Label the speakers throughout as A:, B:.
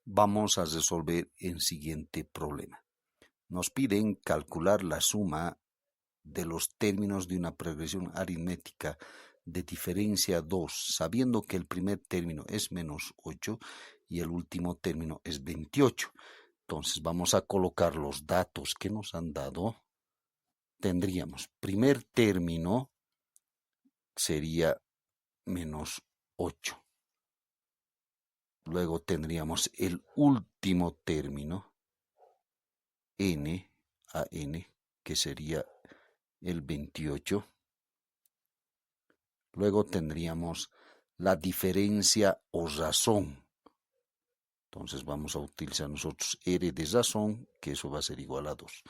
A: Vamos a resolver el siguiente problema. Nos piden calcular la suma de los términos de una progresión aritmética de diferencia 2, sabiendo que el primer término es menos 8 y el último término es 28. Entonces vamos a colocar los datos que nos han dado. Tendríamos primer término sería menos 8. Luego tendríamos el último término, n a n, que sería el 28. Luego tendríamos la diferencia o razón. Entonces vamos a utilizar nosotros r de razón, que eso va a ser igual a 2.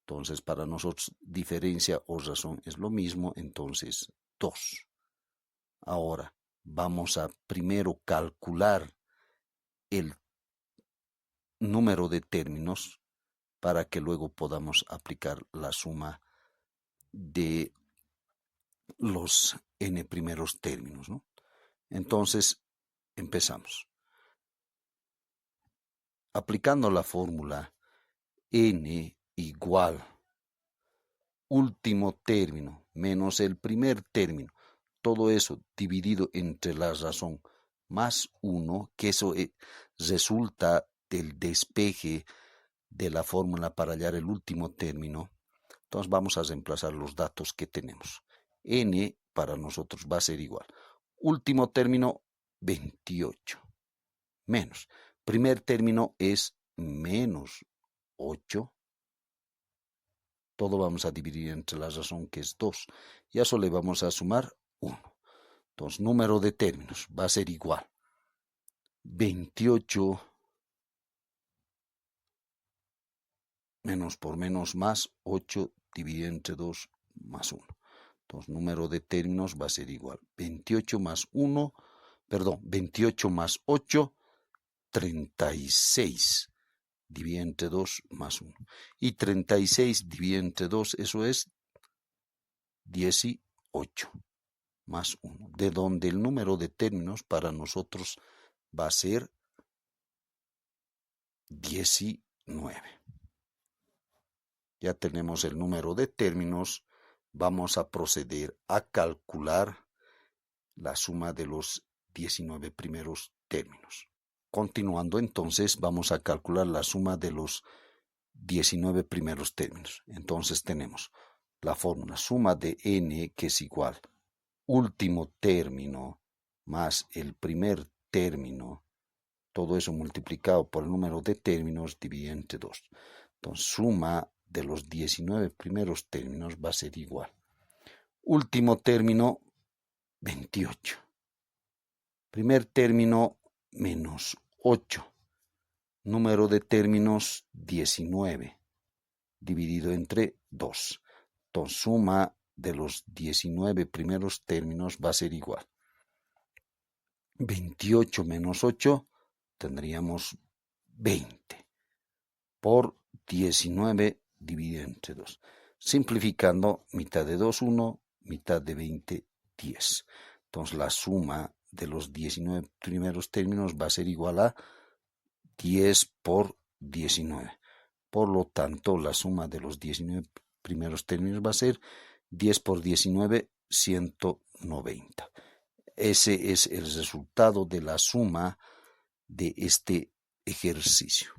A: Entonces para nosotros diferencia o razón es lo mismo, entonces 2. Ahora vamos a primero calcular el número de términos para que luego podamos aplicar la suma de los n primeros términos, ¿no? Entonces empezamos. Aplicando la fórmula n igual último término menos el primer término, todo eso dividido entre la razón más 1, que eso resulta del despeje de la fórmula para hallar el último término. Entonces vamos a reemplazar los datos que tenemos. N para nosotros va a ser igual. Último término 28 menos. Primer término es menos 8. Todo vamos a dividir entre la razón que es 2. Y a eso le vamos a sumar 1. Entonces, número de términos va a ser igual. 28 menos por menos más 8 dividido entre 2 más 1. Entonces, número de términos va a ser igual. 28 más 8, 36. Dividido entre 2 más 1. Y 36 dividido entre 2, eso es 18 más 1. De donde el número de términos para nosotros va a ser 19. Ya tenemos el número de términos. Vamos a proceder a calcular la suma de los 19 primeros términos. Continuando, entonces, vamos a calcular la suma de los 19 primeros términos. Entonces tenemos la fórmula suma de n, que es igual último término más el primer término, todo eso multiplicado por el número de términos dividido entre 2. Entonces, suma de los 19 primeros términos va a ser igual. Último término, 28. Primer término, menos 8. Número de términos, 19. Dividido entre 2. Entonces, suma de los 19 primeros términos va a ser igual. 28 menos 8, tendríamos 20. Por 19 dividido entre 2. Simplificando, mitad de 2, 1, mitad de 20, 10. Entonces la suma de los 19 primeros términos va a ser igual a 10 por 19. Por lo tanto, la suma de los 19 primeros términos va a ser 10 por 19, 190. Ese es el resultado de la suma de este ejercicio.